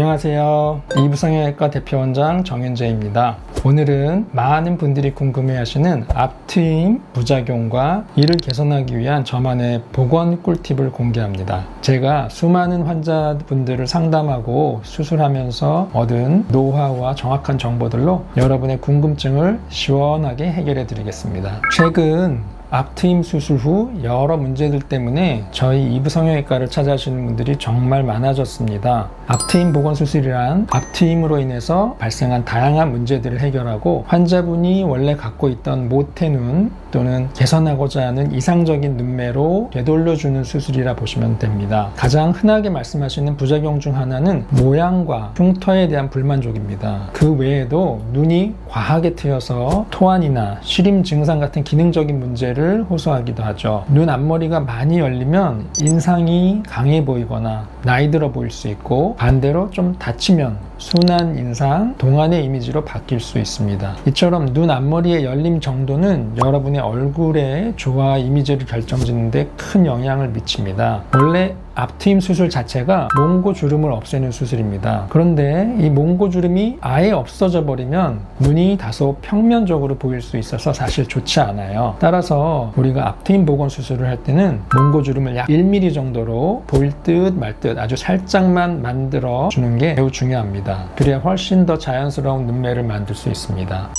안녕하세요. 이부성형외과 대표원장 정윤재입니다. 오늘은 많은 분들이 궁금해하시는 앞트임 부작용과 이를 개선하기 위한 저만의 보건 꿀팁을 공개합니다. 제가 수많은 환자분들을 상담하고 수술하면서 얻은 노하우와 정확한 정보들로 여러분의 궁금증을 시원하게 해결해 드리겠습니다. 최근 앞트임 수술 후 여러 문제들 때문에 저희 이부성형외과를 찾아오시는 분들이 정말 많아졌습니다. 앞트임 보건 수술이란 앞트임으로 인해서 발생한 다양한 문제들을 해결하고 환자분이 원래 갖고 있던 모태 눈 또는 개선하고자 하는 이상적인 눈매로 되돌려주는 수술이라 보시면 됩니다. 가장 흔하게 말씀하시는 부작용 중 하나는 모양과 흉터에 대한 불만족입니다. 그 외에도 눈이 과하게 트여서 토안이나 시림 증상 같은 기능적인 문제를 호소하기도 하죠. 눈 앞머리가 많이 열리면 인상이 강해 보이거나 나이 들어 보일 수 있고, 반대로 좀 닫히면 순한 인상, 동안의 이미지로 바뀔 수 있습니다. 이처럼 눈 앞머리의 열림 정도는 여러분의 얼굴의 조화 이미지를 결정짓는 데 큰 영향을 미칩니다. 원래 앞트임 수술 자체가 몽고주름을 없애는 수술입니다. 그런데 이 몽고주름이 아예 없어져 버리면 눈이 다소 평면적으로 보일 수 있어서 사실 좋지 않아요. 따라서 우리가 앞트임 보건 수술을 할 때는 몽고주름을 약 1mm 정도로 보일 듯 말 듯 아주 살짝만 만들어 주는 게 매우 중요합니다. 그래야 훨씬 더 자연스러운 눈매를 만들 수 있습니다.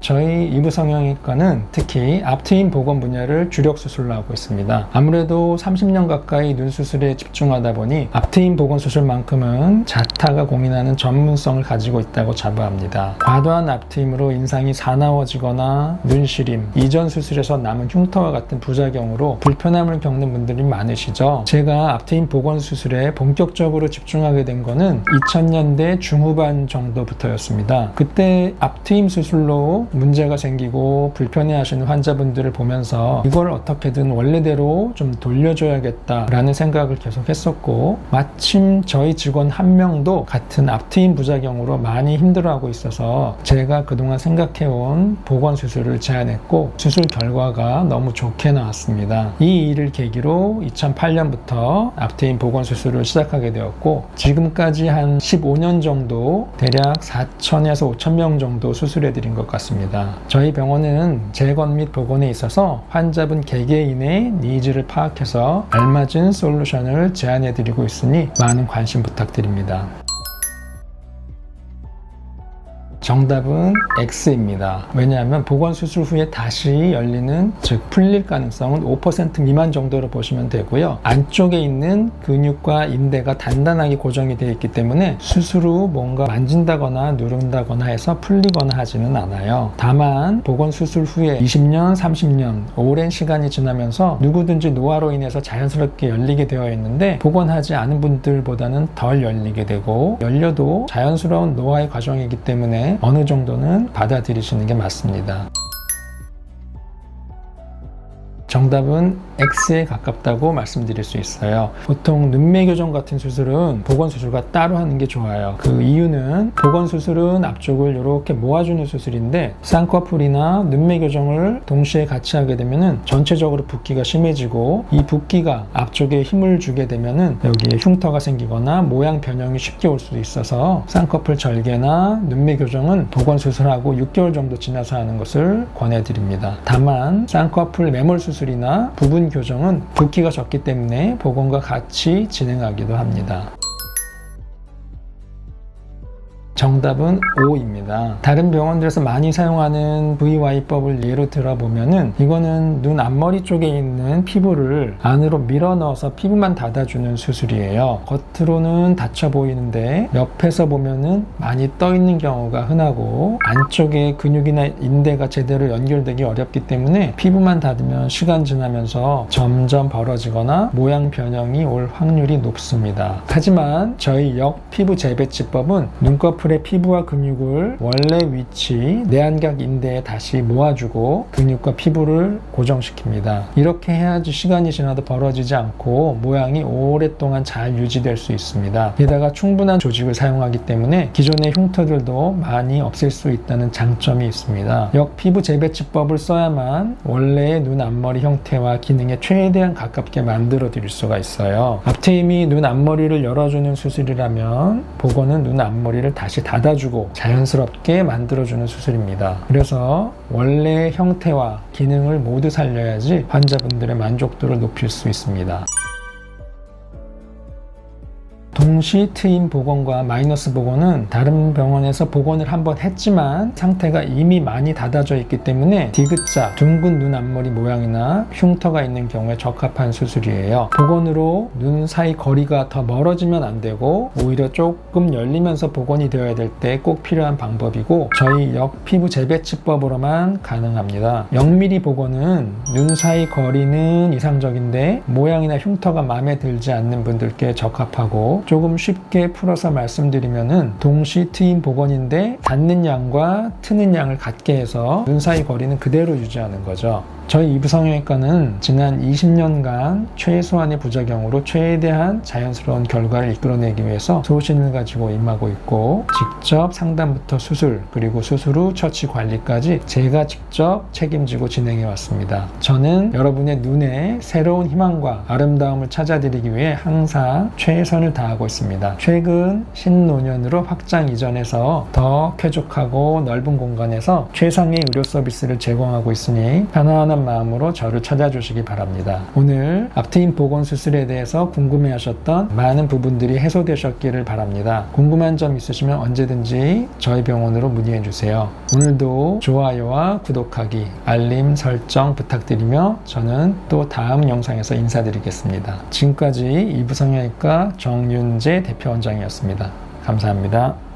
저희 이부성형외과는 특히 앞트임 보건 분야를 주력 수술로 하고 있습니다. 아무래도 30년 가까이 눈 수술에 집중하다 보니 앞트임 보건 수술만큼은 자타가 공인하는 전문성을 가지고 있다고 자부합니다. 과도한 앞트임으로 인상이 사나워지거나 눈시림, 이전 수술에서 남은 흉터와 같은 부작용으로 불편함을 겪는 분들이 많으시죠. 제가 앞트임 보건 수술에 본격적으로 집중하게 된 거는 2000년대 중후반 정도부터였습니다. 그때 앞트임 수술로 문제가 생기고 불편해하시는 환자분들을 보면서 이걸 어떻게든 원래대로 좀 돌려줘야겠다라는 생각을 계속 했었고, 마침 저희 직원 한 명도 같은 앞트임 부작용으로 많이 힘들어하고 있어서 제가 그동안 생각해온 보건 수술을 제안했고, 수술 결과가 너무 좋게 나왔습니다. 이 일을 계기로 2008년부터 앞트임 보건 수술을 시작하게 되었고, 지금까지 한 15년 정도 대략 4,000에서 5,000명 정도 수술해드린 것 같습니다. 저희 병원은 재건 및 복원에 있어서 환자분 개개인의 니즈를 파악해서 알맞은 솔루션을 제안해드리고 있으니 많은 관심 부탁드립니다. 정답은 X입니다. 왜냐하면 보건 수술 후에 다시 열리는, 즉 풀릴 가능성은 5% 미만 정도로 보시면 되고요. 안쪽에 있는 근육과 인대가 단단하게 고정이 되어 있기 때문에 수술 후 뭔가 만진다거나 누른다거나 해서 풀리거나 하지는 않아요. 다만 보건 수술 후에 20년, 30년 오랜 시간이 지나면서 누구든지 노화로 인해서 자연스럽게 열리게 되어 있는데, 복원하지 않은 분들보다는 덜 열리게 되고, 열려도 자연스러운 노화의 과정이기 때문에 어느 정도는 받아들이시는 게 맞습니다. 정답은 X에 가깝다고 말씀드릴 수 있어요. 보통 눈매 교정 같은 수술은 보건 수술과 따로 하는 게 좋아요. 그 이유는 보건 수술은 앞쪽을 이렇게 모아주는 수술인데, 쌍꺼풀이나 눈매 교정을 동시에 같이 하게 되면은 전체적으로 붓기가 심해지고, 이 붓기가 앞쪽에 힘을 주게 되면은 여기에 흉터가 생기거나 모양 변형이 쉽게 올 수도 있어서 쌍꺼풀 절개나 눈매 교정은 보건 수술하고 6개월 정도 지나서 하는 것을 권해드립니다. 다만 쌍꺼풀 매몰 수술이나 부분 교정은 붓기가 적기 때문에 복원과 같이 진행하기도 합니다. 정답은 O입니다. 다른 병원들에서 많이 사용하는 VY법을 예로 들어보면은, 이거는 눈 앞머리 쪽에 있는 피부를 안으로 밀어 넣어서 피부만 닫아주는 수술이에요. 겉으로는 닫혀 보이는데 옆에서 보면은 많이 떠 있는 경우가 흔하고, 안쪽에 근육이나 인대가 제대로 연결되기 어렵기 때문에 피부만 닫으면 시간 지나면서 점점 벌어지거나 모양 변형이 올 확률이 높습니다. 하지만 저희 역피부 재배치법은 눈꺼풀 어플의 피부와 근육을 원래 위치 내안각 인대에 다시 모아주고 근육과 피부를 고정시킵니다. 이렇게 해야지 시간이 지나도 벌어지지 않고 모양이 오랫동안 잘 유지될 수 있습니다. 게다가 충분한 조직을 사용하기 때문에 기존의 흉터들도 많이 없앨 수 있다는 장점이 있습니다. 역피부 재배치법을 써야만 원래의 눈 앞머리 형태와 기능에 최대한 가깝게 만들어 드릴 수가 있어요. 앞트임이 눈 앞머리를 열어주는 수술이라면 복원은 눈 앞머리를 다시 닫아주고 자연스럽게 만들어주는 수술입니다. 그래서 원래의 형태와 기능을 모두 살려야지 환자분들의 만족도를 높일 수 있습니다. 동시 트임 복원과 마이너스 복원은 다른 병원에서 복원을 한번 했지만 상태가 이미 많이 닫아져 있기 때문에 D자 둥근 눈 앞머리 모양이나 흉터가 있는 경우에 적합한 수술이에요. 복원으로 눈 사이 거리가 더 멀어지면 안 되고 오히려 조금 열리면서 복원이 되어야 될 때 꼭 필요한 방법이고 저희 역피부 재배치법으로만 가능합니다. 0mm 복원은 눈 사이 거리는 이상적인데 모양이나 흉터가 마음에 들지 않는 분들께 적합하고 조금 쉽게 풀어서 말씀드리면은 동시 트임 복원인데 닫는 양과 트는 양을 같게 해서 눈 사이 거리는 그대로 유지하는 거죠. 저희 이부성형외과는 지난 20년간 최소한의 부작용으로 최대한 자연스러운 결과를 이끌어내기 위해서 소신을 가지고 임하고 있고 직접 상담부터 수술 그리고 수술 후 처치 관리까지 제가 직접 책임지고 진행해 왔습니다. 저는 여러분의 눈에 새로운 희망과 아름다움을 찾아드리기 위해 항상 최선을 다하고 있습니다. 최근 신노년으로 확장 이전해서 더 쾌적하고 넓은 공간에서 최상의 의료 서비스를 제공하고 있으니 편안한 마음으로 저를 찾아주시기 바랍니다. 오늘 앞트임 복원 수술에 대해서 궁금해하셨던 많은 부분들이 해소되셨기를 바랍니다. 궁금한 점 있으시면 언제든지 저희 병원으로 문의해 주세요. 오늘도 좋아요와 구독하기, 알림 설정 부탁드리며 저는 또 다음 영상에서 인사드리겠습니다. 지금까지 이부성형외과 정윤재 대표원장이었습니다. 감사합니다.